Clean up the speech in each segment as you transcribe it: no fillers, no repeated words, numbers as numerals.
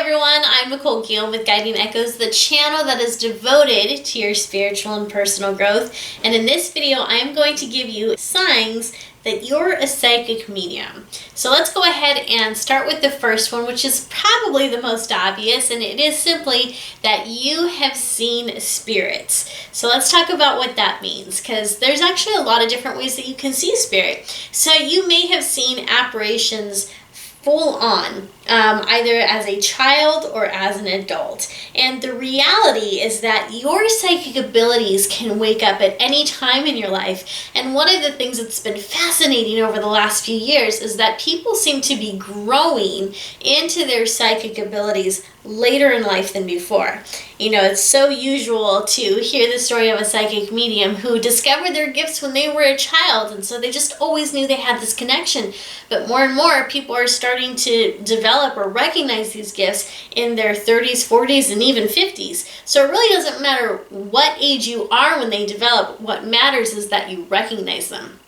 everyone, I'm Nicole Guillaume with Guiding Echoes, the channel that is devoted to your spiritual and personal growth. And in this video, I'm going to give you signs that you're a psychic medium. So let's go ahead and start with the first one, which is probably the most obvious, and it is simply that you have seen spirits. So let's talk about what that means, because there's actually a lot of different ways that you can see spirit. So you may have seen apparitions full on, either as a child or as an adult. And the reality is that your psychic abilities can wake up at any time in your life. And one of the things that's been fascinating over the last few years is that people seem to be growing into their psychic abilities later in life than before. You know, it's so usual to hear the story of a psychic medium who discovered their gifts when they were a child, and so they just always knew they had this connection. But more and more people are starting to develop or recognize these gifts in their 30s, 40s, and even 50s. So it really doesn't matter what age you are when they develop. What matters is that you recognize them.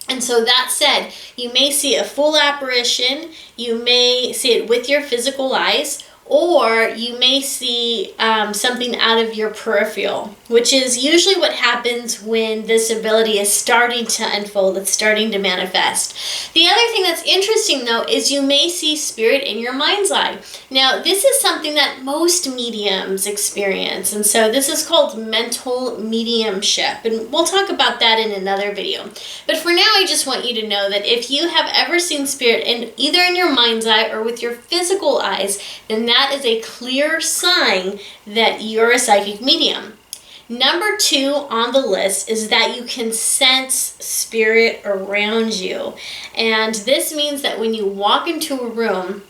And so that said, you may see a full apparition, you may see it with your physical eyes, or you may see something out of your peripheral, which is usually what happens when this ability is starting to unfold, it's starting to manifest. The other thing that's interesting, though, is you may see spirit in your mind's eye. Now, this is something that most mediums experience, and so this is called mental mediumship, and we'll talk about that in another video. But for now, I just want you to know that if you have ever seen spirit either in your mind's eye or with your physical eyes, then that is a clear sign that you're a psychic medium. Number 2 on the list is that you can sense spirit around you. And this means that when you walk into a room,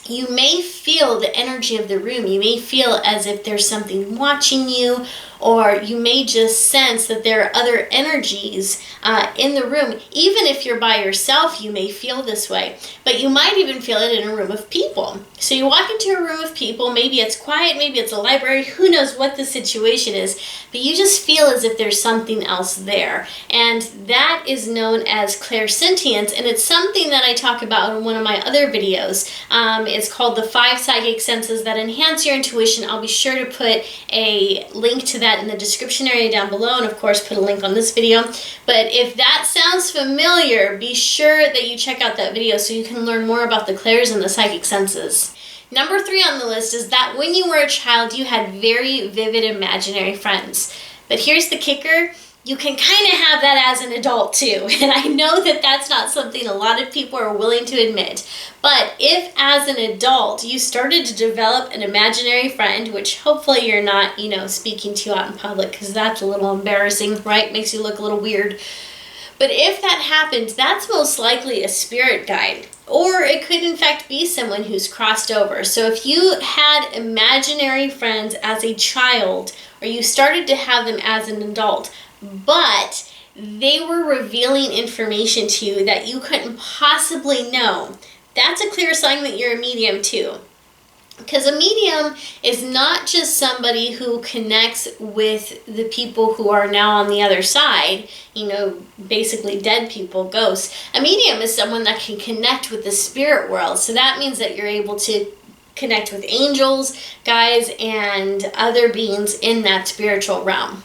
you may feel the energy of the room. You may feel as if there's something watching you, or you may just sense that there are other energies in the room. Even if you're by yourself, you may feel this way, but you might even feel it in a room of people. So you walk into a room of people, maybe it's quiet, maybe it's a library, who knows what the situation is, but you just feel as if there's something else there. And that is known as clairsentience, and it's something that I talk about in one of my other videos. It's called the 5 psychic senses that enhance your intuition. I'll be sure to put a link to that in the description area down below, and of course put a link on this video. But if that sounds familiar, be sure that you check out that video so you can learn more about the clairs and the psychic senses. Number 3 on the list is that when you were a child, you had very vivid imaginary friends. But here's the kicker. You can kind of have that as an adult too. And I know that that's not something a lot of people are willing to admit. But if as an adult you started to develop an imaginary friend, which hopefully you're not, speaking to out in public, because that's a little embarrassing, right? Makes you look a little weird. But if that happens, that's most likely a spirit guide. Or it could in fact be someone who's crossed over. So if you had imaginary friends as a child, or you started to have them as an adult, but they were revealing information to you that you couldn't possibly know, that's a clear sign that you're a medium too. Because a medium is not just somebody who connects with the people who are now on the other side, basically dead people, ghosts. A medium is someone that can connect with the spirit world. So that means that you're able to connect with angels, guides, and other beings in that spiritual realm.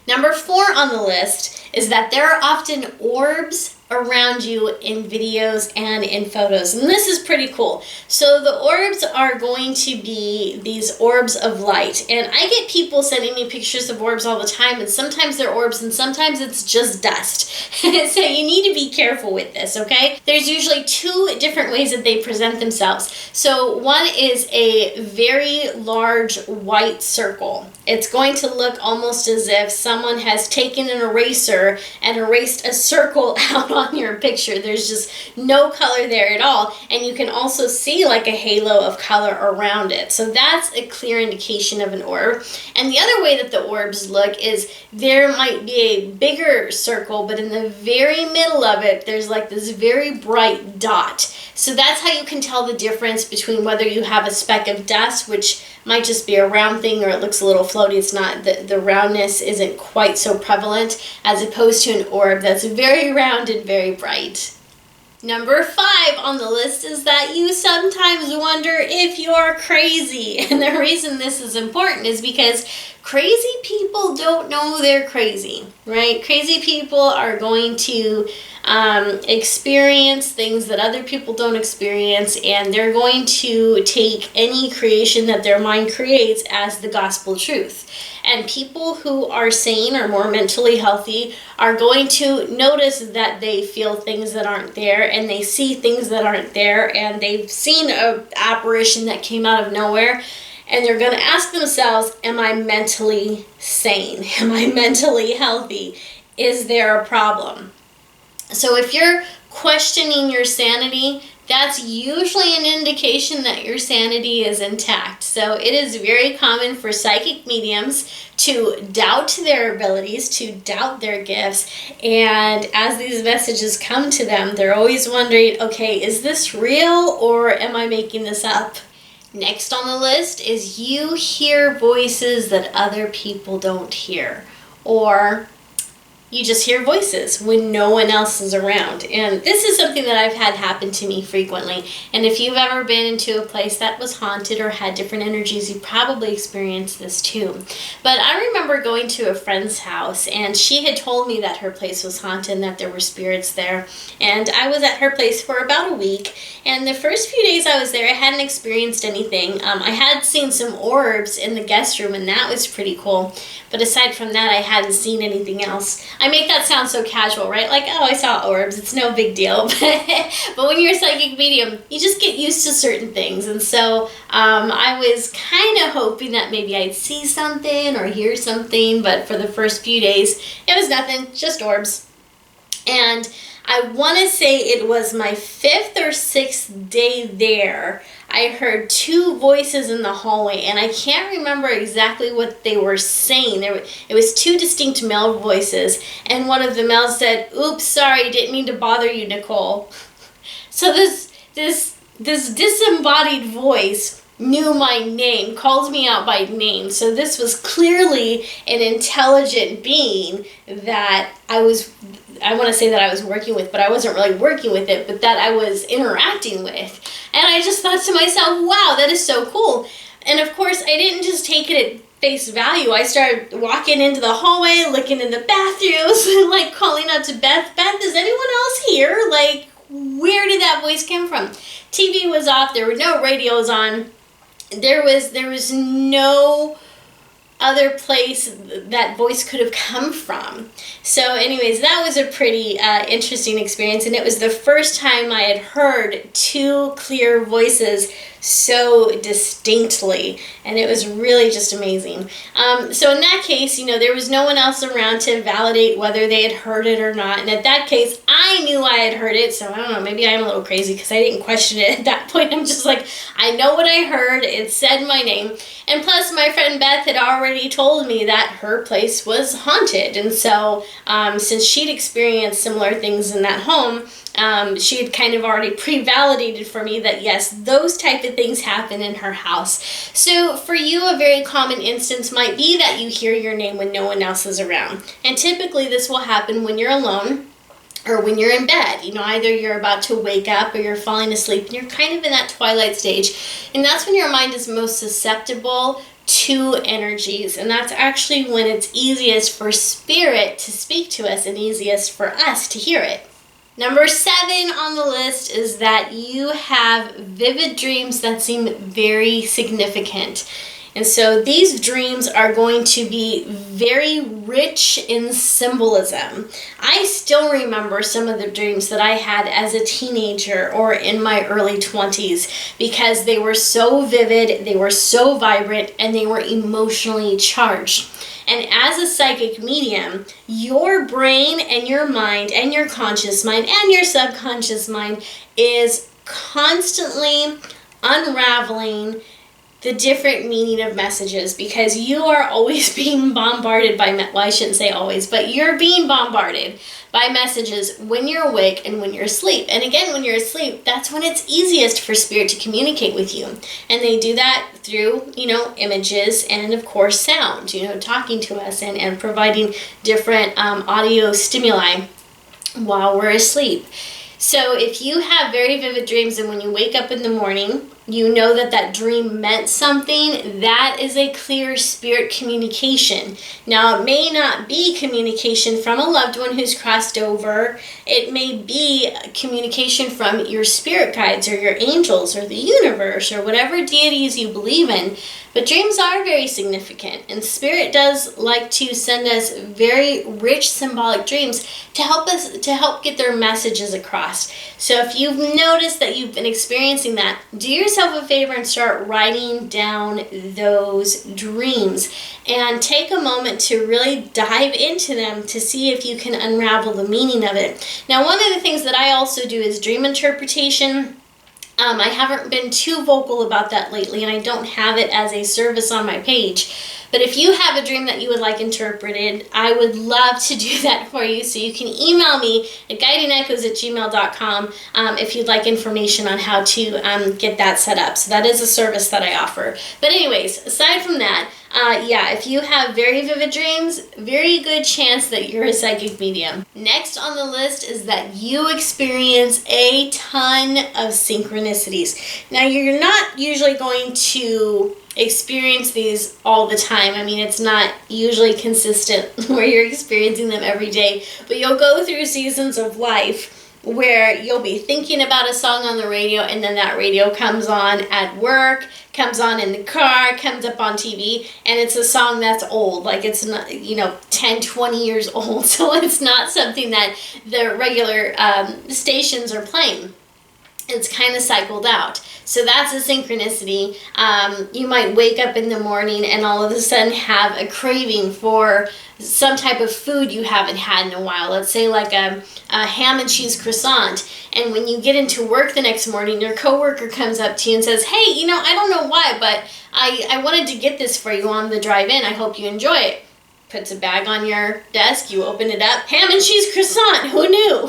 Number 4 on the list is that there are often orbs around you in videos and in photos. And this is pretty cool. So the orbs are going to be these orbs of light. And I get people sending me pictures of orbs all the time, and sometimes they're orbs and sometimes it's just dust. So you need to be careful with this, okay? There's usually 2 different ways that they present themselves. So one is a very large white circle. It's going to look almost as if someone has taken an eraser and erased a circle out on your picture. There's just no color there at all, and you can also see like a halo of color around it. So that's a clear indication of an orb. And the other way that the orbs look is there might be a bigger circle, but in the very middle of it there's like this very bright dot. So that's how you can tell the difference between whether you have a speck of dust, which might just be a round thing, or it looks a little floaty. It's not, the roundness isn't quite so prevalent, as opposed to an orb that's very round and very bright. Number 5 on the list is that you sometimes wonder if you're crazy. And the reason this is important is because crazy people don't know they're crazy, right? Crazy people are going to experience things that other people don't experience, and they're going to take any creation that their mind creates as the gospel truth. And people who are sane or more mentally healthy are going to notice that they feel things that aren't there, and they see things that aren't there, and they've seen an apparition that came out of nowhere, and they're going to ask themselves, am I mentally sane? Am I mentally healthy? Is there a problem? So if you're questioning your sanity, that's usually an indication that your sanity is intact. So it is very common for psychic mediums to doubt their abilities, to doubt their gifts, and as these messages come to them, they're always wondering, okay, is this real or am I making this up? Next on the list is you hear voices that other people don't hear, or you just hear voices when no one else is around. And this is something that I've had happen to me frequently. And if you've ever been into a place that was haunted or had different energies, you probably experienced this too. But I remember going to a friend's house, and she had told me that her place was haunted and that there were spirits there. And I was at her place for about a week. And the first few days I was there, I hadn't experienced anything. I had seen some orbs in the guest room, and that was pretty cool. But aside from that, I hadn't seen anything else. I make that sound so casual, right? Like, oh, I saw orbs, it's no big deal. But when you're a psychic medium, you just get used to certain things. And so I was kind of hoping that maybe I'd see something or hear something. But for the first few days, it was nothing, just orbs. And I want to say it was my 5th or 6th day there. I heard 2 voices in the hallway, and I can't remember exactly what they were saying. It was 2 distinct male voices, and one of the males said, "Oops, sorry, didn't mean to bother you, Nicole." So this disembodied voice knew my name, called me out by name. So this was clearly an intelligent being that I want to say that I was working with, but I wasn't really working with it, but that I was interacting with. And I just thought to myself, wow, that is so cool. And of course, I didn't just take it at face value. I started walking into the hallway, looking in the bathrooms, and like calling out to Beth, "Beth, is anyone else here? Like, where did that voice come from?" TV was off, there were no radios on. There was no other place that voice could have come from. So anyways, that was a pretty interesting experience, and it was the first time I had heard 2 clear voices so distinctly, and it was really just amazing. So in that case, there was no one else around to validate whether they had heard it or not, and at that case, I knew I had heard it, so I don't know, maybe I'm a little crazy because I didn't question it at that point. I'm just like, I know what I heard, it said my name, and plus my friend Beth had already told me that her place was haunted, and so since she'd experienced similar things in that home, she had kind of already pre-validated for me that yes, those type of things happen in her house. So for you, a very common instance might be that you hear your name when no one else is around. And typically this will happen when you're alone or when you're in bed. Either you're about to wake up or you're falling asleep and you're kind of in that twilight stage. And that's when your mind is most susceptible to energies, and that's actually when it's easiest for spirit to speak to us and easiest for us to hear it. Number 7 on the list is that you have vivid dreams that seem very significant. And so these dreams are going to be very rich in symbolism. I still remember some of the dreams that I had as a teenager or in my early 20s because they were so vivid, they were so vibrant, and they were emotionally charged. And as a psychic medium, your brain and your mind and your conscious mind and your subconscious mind is constantly unraveling the different meaning of messages because you are always being bombarded by, well, I shouldn't say always, but you're being bombarded by messages when you're awake and when you're asleep. And again, when you're asleep, that's when it's easiest for spirit to communicate with you. And they do that through, images and of course sound, talking to us and providing different audio stimuli while we're asleep. So if you have very vivid dreams and when you wake up in the morning, you know that that dream meant something, that is a clear spirit communication. Now, it may not be communication from a loved one who's crossed over. It may be communication from your spirit guides or your angels or the universe or whatever deities you believe in. But dreams are very significant, and Spirit does like to send us very rich symbolic dreams to help get their messages across. So if you've noticed that you've been experiencing that, do yourself a favor and start writing down those dreams and take a moment to really dive into them to see if you can unravel the meaning of it. Now, one of the things that I also do is dream interpretation. I haven't been too vocal about that lately, and I don't have it as a service on my page. But if you have a dream that you would like interpreted, I would love to do that for you. So you can email me at guidingechoes@gmail.com if you'd like information on how to get that set up. So that is a service that I offer. But anyways, aside from that, if you have very vivid dreams, very good chance that you're a psychic medium. Next on the list is that you experience a ton of synchronicities. Now, you're not usually going to experience these all the time. I mean, it's not usually consistent where you're experiencing them every day, but you'll go through seasons of life where you'll be thinking about a song on the radio, and then that radio comes on at work, comes on in the car, comes up on TV, and it's a song that's old, like it's not, 10, 20 years old, so it's not something that the regular stations are playing. It's kind of cycled out. So that's a synchronicity. You might wake up in the morning and all of a sudden have a craving for some type of food you haven't had in a while. Let's say like a ham and cheese croissant. And when you get into work the next morning, your coworker comes up to you and says, hey, I don't know why, but I wanted to get this for you on the drive in. I hope you enjoy it. Puts a bag on your desk, you open it up, ham and cheese croissant, who knew?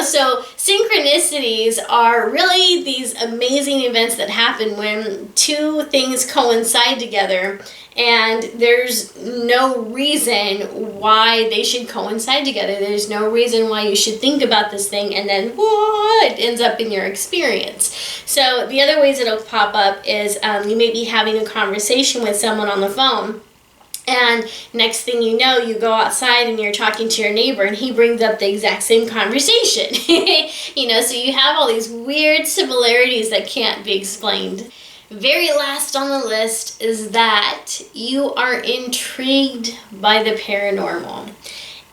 So synchronicities are really these amazing events that happen when two things coincide together, and there's no reason why they should coincide together. There's no reason why you should think about this thing and then it ends up in your experience. So the other ways it'll pop up is you may be having a conversation with someone on the phone, and next thing you know, you go outside and you're talking to your neighbor and he brings up the exact same conversation. So you have all these weird similarities that can't be explained. Very last on the list is that you are intrigued by the paranormal.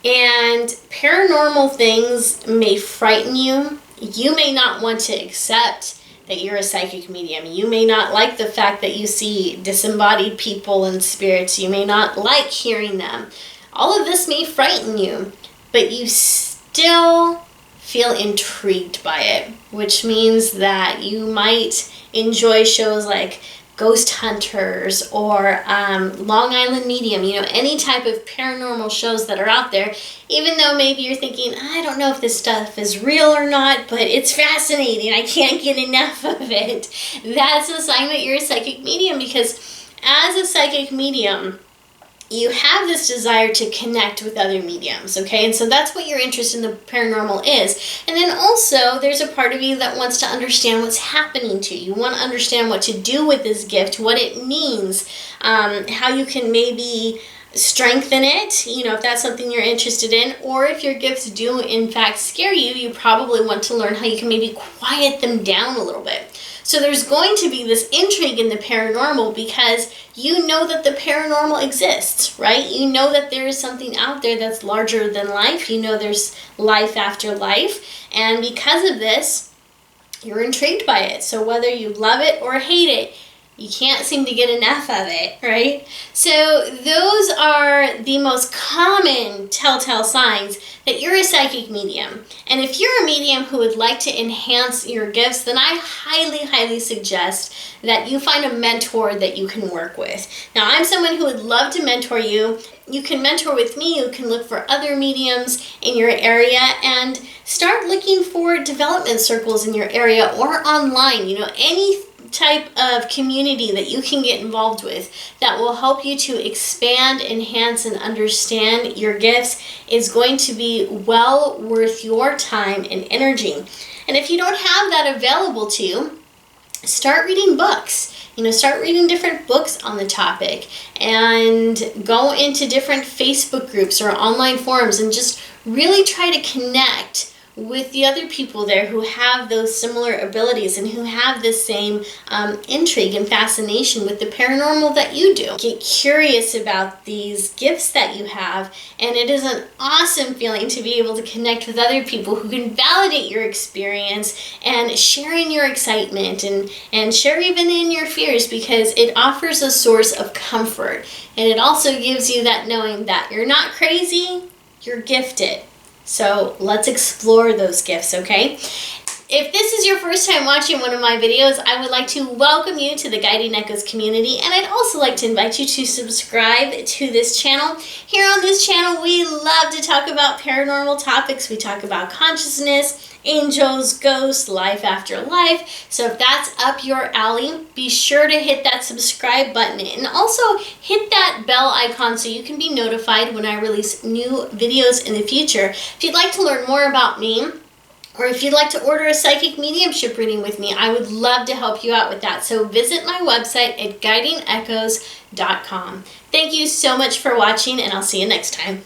And paranormal things may frighten you. You may not want to accept that you're a psychic medium. You may not like the fact that you see disembodied people and spirits. You may not like hearing them. All of this may frighten you, but you still feel intrigued by it, which means that you might enjoy shows like Ghost Hunters or Long Island Medium, any type of paranormal shows that are out there, even though maybe you're thinking, I don't know if this stuff is real or not, but it's fascinating, I can't get enough of it. That's a sign that you're a psychic medium, because as a psychic medium, you have this desire to connect with other mediums, okay? And so that's what your interest in the paranormal is. And then also, there's a part of you that wants to understand what's happening to you. You want to understand what to do with this gift, what it means, how you can maybe strengthen it, if that's something you're interested in, or if your gifts do in fact scare you, you probably want to learn how you can maybe quiet them down a little bit. So there's going to be this intrigue in the paranormal because you know that the paranormal exists, right? You know that there is something out there that's larger than life. You know there's life after life. And because of this, you're intrigued by it. So whether you love it or hate it, you can't seem to get enough of it, right? So those are the most common telltale signs that you're a psychic medium. And if you're a medium who would like to enhance your gifts, then I highly, highly suggest that you find a mentor that you can work with. Now, I'm someone who would love to mentor you. You can mentor with me. You can look for other mediums in your area and start looking for development circles in your area or online. Any type of community that you can get involved with that will help you to expand, enhance, and understand your gifts is going to be well worth your time and energy. And if you don't have that available to you, start reading books. Start reading different books on the topic and go into different Facebook groups or online forums and just really try to connect with the other people there who have those similar abilities and who have the same intrigue and fascination with the paranormal that you do. Get curious about these gifts that you have, and it is an awesome feeling to be able to connect with other people who can validate your experience and share in your excitement and share even in your fears, because it offers a source of comfort, and it also gives you that knowing that you're not crazy, you're gifted. So let's explore those gifts, okay? If this is your first time watching one of my videos, I would like to welcome you to the Guiding Echoes community, and I'd also like to invite you to subscribe to this channel. Here on this channel, we love to talk about paranormal topics. We talk about consciousness, angels, ghosts, life after life. So if that's up your alley, be sure to hit that subscribe button and also hit that bell icon so you can be notified when I release new videos in the future. If you'd like to learn more about me, or if you'd like to order a psychic mediumship reading with me, I would love to help you out with that. So visit my website at guidingechoes.com. Thank you so much for watching, and I'll see you next time.